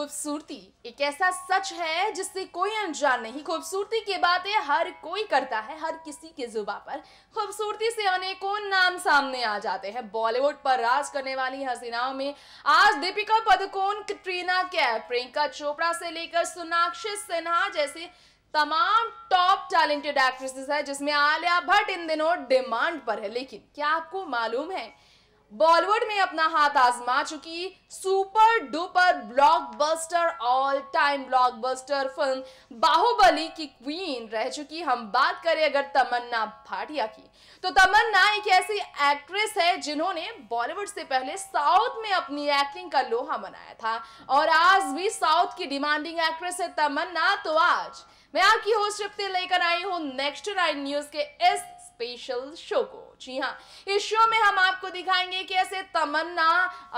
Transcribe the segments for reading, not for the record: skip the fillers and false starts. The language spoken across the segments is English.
खूबसूरती एक ऐसा सच है जिससे कोई अनजान नहीं। खूबसूरती की बातें हर कोई करता है, हर किसी के जुबान पर खूबसूरती से अनेकों नाम सामने आ जाते हैं। बॉलीवुड पर राज करने वाली हसीनाओं में आज दीपिका पादुकोण, कटरीना कैफ, प्रियंका चोपड़ा से लेकर सोनाक्षी सिन्हा जैसे तमाम टॉप टैलेंटेड एक्ट्रेसेस है, जिसमें आलिया भट्ट इन दिनों डिमांड पर है। लेकिन क्या आपको मालूम है, बॉलीवुड में अपना हाथ आजमा चुकी super duper blockbuster, all time blockbuster film Baahubali की क्वीन रह चुकी हम बात करें अगर तमन्ना भाटिया की, तो तमन्ना एक ऐसी एक्ट्रेस है जिन्होंने बॉलीवुड से पहले साउथ में अपनी एक्टिंग का लोहा मनाया था और आज भी साउथ की डिमांडिंग एक्ट्रेस है तमन्ना। तो आज मैं आपकी होस्ट रिप्ती लेकर आई हूँ नेक्स्ट 9 न्यूज के इस स्पेशल शो को। जी हाँ, इस शो में हम आपको दिखाएंगे कि ऐसे तमन्ना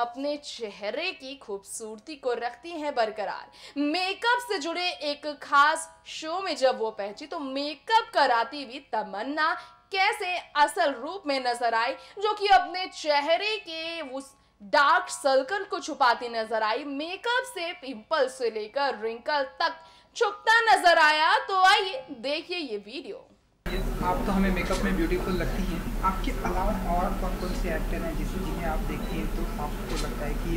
अपने चेहरे की खूबसूरती को रखती हैं बरकरार। मेकअप से जुड़े एक खास शो में जब वो पहुंची तो मेकअप कराती हुई तमन्ना कैसे असल रूप में नजर आई, जो कि अपने चेहरे के उस डार्क सर्कल को छुपाती नजर आई। मेकअप से पिंपल से लेकर रिंकल तक छुपता नजर आया। तो आइए देखिए ये वीडियो। आप तो हमें मेकअप में ब्यूटीफुल लगती हैं, आपके अलावा और कौन से एक्टर हैं जिन्हें आप देखती हैं तो आपको लगता है कि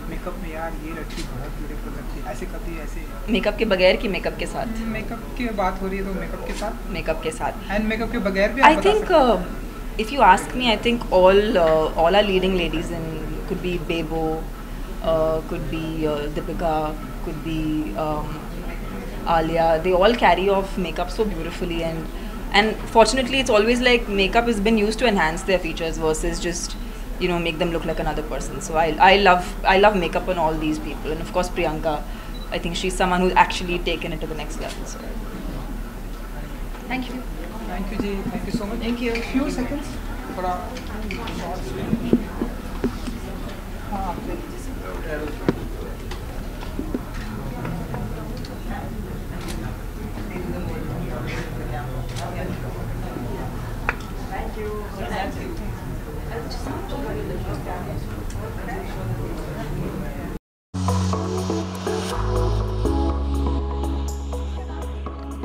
मेकअप में यार ये लड़की बहुत ब्यूटीफुल लगती है? ऐसे कभी ऐसे मेकअप के बगैर कि मेकअप के साथ? मेकअप की बात हो रही है तो मेकअप के साथ। मेकअप के साथ एंड मेकअप के बगैर भी I think if you ask me, I think all are leading ladies in could be Bebo, could be Deepika, could be Alia. They all carry off makeup so beautifully, and fortunately it's always like makeup has been used to enhance their features versus just, you know, make them look like another person. So I love makeup on all these people, and of course Priyanka, I think she's someone who's actually taken it to the next level. So thank you ji, thank you so much. Thank you. Few seconds थोड़ा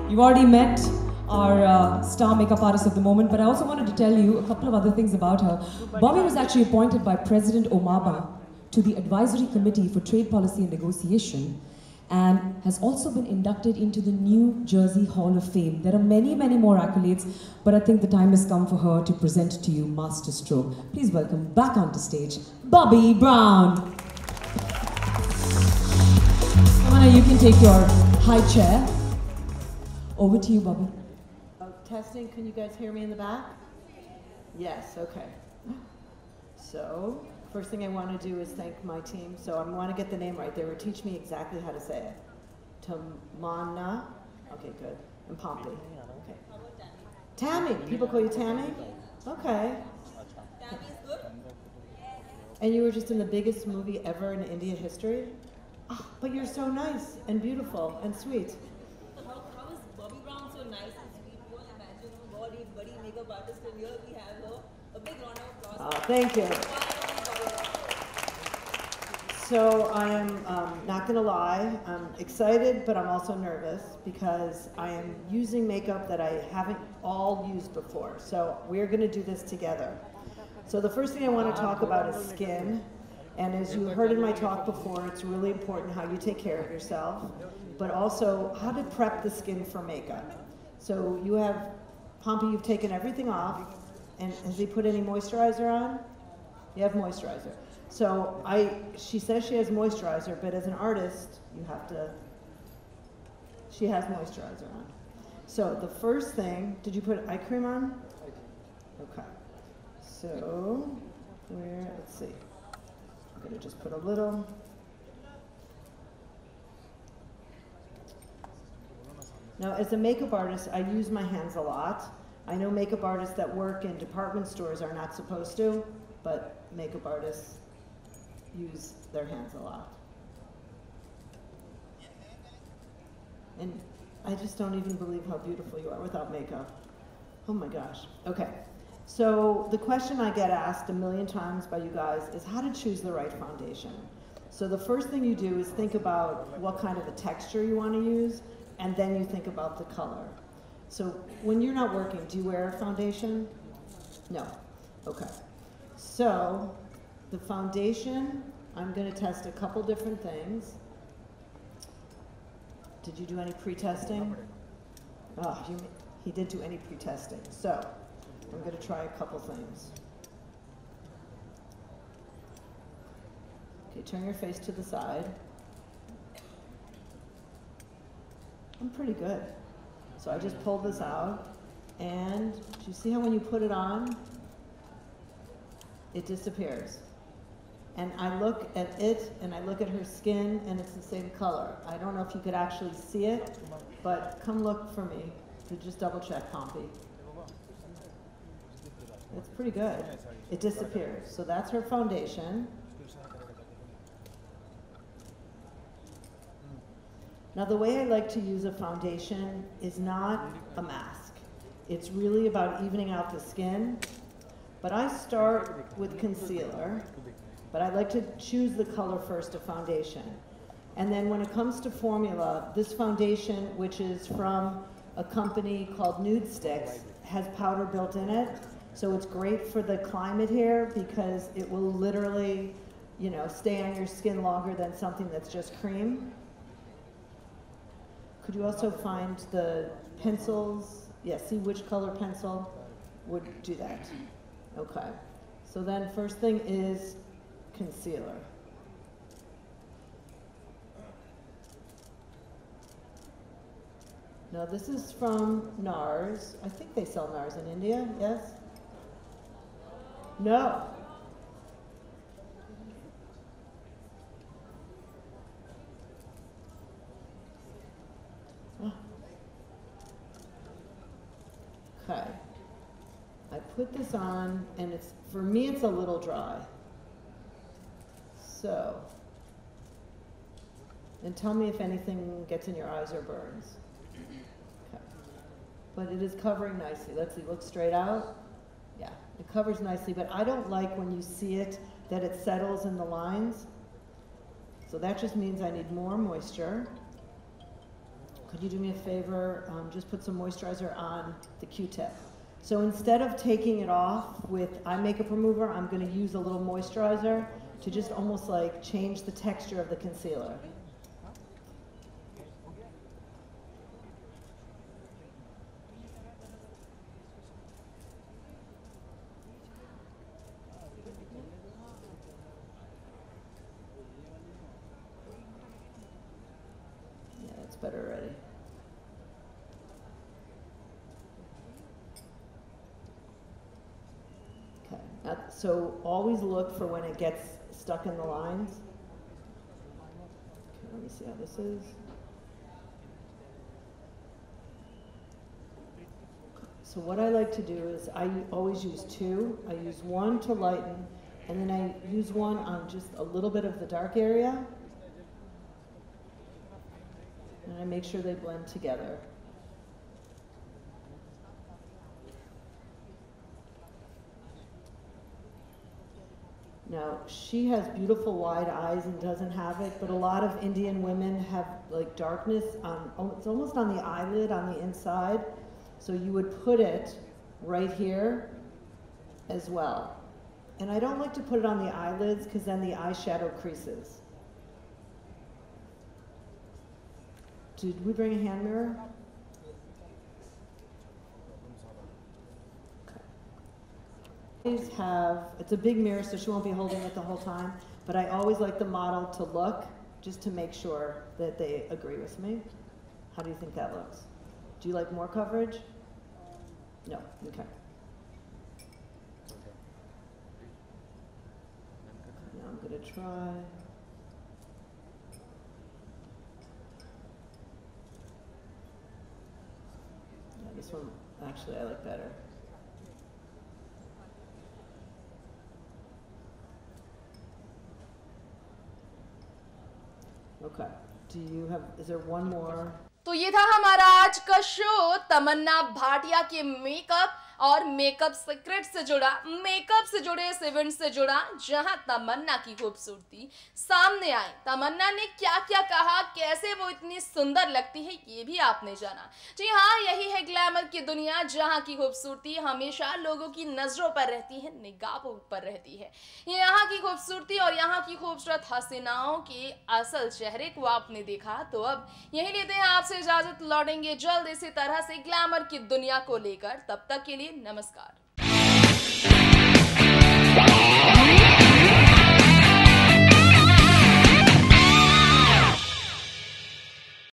You've already met our star makeup artist of the moment, but I also wanted to tell you a couple of other things about her. Bobby was actually appointed by President Obama to the Advisory Committee for Trade Policy and Negotiation, and has also been inducted into the New Jersey Hall of Fame. There are many, many more accolades, but I think the time has come for her to present to you masterstroke. Please welcome back onto stage, Bobby Brown. Tamanna, you can take your high chair. Over to you, Bobby. Testing, can you guys hear me in the back? Yes, okay. So, first thing I want to do is thank my team. So I want to get the name right. They were teaching me exactly how to say it. Tamanna, okay, good. And Pompey, okay. Tammy, people call you Tammy? Okay. Tammy is good. And you were just in the biggest movie ever in India history? Oh, but you're so nice and beautiful and sweet. How is Bobby Brown so nice and sweet? You all imagine a body makeup artist, and here we have her. A big round of applause. Oh, thank you. So I am not going to lie, I'm excited, but I'm also nervous because I am using makeup that I haven't all used before. So we're going to do this together. So the first thing I want to talk about is skin. And as you heard in my talk before, it's really important how you take care of yourself, but also how to prep the skin for makeup. So you have, Pompey, you've taken everything off, and has he put any moisturizer on? You have moisturizer. So she says she has moisturizer, but as an artist, you have to, she has moisturizer on. So the first thing, did you put eye cream on? Okay. So, let's see. I'm gonna just put a little. Now, as a makeup artist, I use my hands a lot. I know makeup artists that work in department stores are not supposed to, but makeup artists use their hands a lot. And I just don't even believe how beautiful you are without makeup. Oh my gosh. Okay. So the question I get asked a million times by you guys is how to choose the right foundation. So the first thing you do is think about what kind of a texture you want to use, and then you think about the color. So when you're not working, do you wear a foundation? No. Okay. So the foundation, I'm going to test a couple different things. Did you do any pre-testing? Oh, he didn't do any pre-testing. So I'm going to try a couple things. Okay, turn your face to the side. I'm pretty good. So I just pulled this out, and do you see how when you put it on, it disappears? And I look at it, and I look at her skin, and it's the same color. I don't know if you could actually see it, but come look for me to just double check, Pompey. It's pretty good. It disappears. So that's her foundation. Now the way I like to use a foundation is not a mask. It's really about evening out the skin. But I start with concealer, but I like to choose the color first of foundation. And then when it comes to formula, this foundation, which is from a company called Nude Sticks, has powder built in it. So it's great for the climate here because it will literally, you know, stay on your skin longer than something that's just cream. Could you also find the pencils? Yeah, see which color pencil would do that. Okay. So then first thing is concealer. Now this is from NARS. I think they sell NARS in India, yes? No. Okay. I put this on, and it's, for me, it's a little dry. So, and tell me if anything gets in your eyes or burns. Okay. But it is covering nicely. Let's see, look straight out. Yeah, it covers nicely, but I don't like when you see it that it settles in the lines. So that just means I need more moisture. Could you do me a favor? Just put some moisturizer on the Q-tip. So instead of taking it off with eye makeup remover, I'm going to use a little moisturizer to just almost like change the texture of the concealer. Yeah, that's better already. So always look for when it gets stuck in the lines. Okay, let me see how this is. So what I like to do is I always use two. I use one to lighten, and then I use one on just a little bit of the dark area. And I make sure they blend together. Now, she has beautiful wide eyes and doesn't have it, but a lot of Indian women have like darkness on, it's almost on the eyelid on the inside. So you would put it right here as well. And I don't like to put it on the eyelids because then the eyeshadow creases. Did we bring a hand mirror? Have, it's a big mirror, so she won't be holding it the whole time, but I always like the model to look just to make sure that they agree with me. How do you think that looks? Do you like more coverage? No, okay. Now I'm gonna try. Yeah, this one actually I like better. Okay. Do you have, is there one more? तो ये था हमारा आज का show तमन्ना भाटिया के makeup और makeup secret से जुड़ा, मेकअप से जुड़े इस इवेंट से जुड़ा, जहां तमन्ना की खूबसूरती सामने आई। तमन्ना ने क्या क्या कहा, कैसे वो इतनी सुंदर लगती है, ये भी आपने जाना। जी हाँ, यही है ग्लैमर की दुनिया, जहां की खूबसूरती हमेशा लोगों की नजरों पर रहती है, निगाहों पर रहती है। यहाँ की खूबसूरती और यहाँ की खूबसूरत हसीनाओं के असल चेहरे को आपने देखा, तो अब यही लेते हैं आपसे इजाजत। लौटेंगे जल्द इसी तरह से ग्लैमर की दुनिया को लेकर। तब तक के लिए नमस्कार।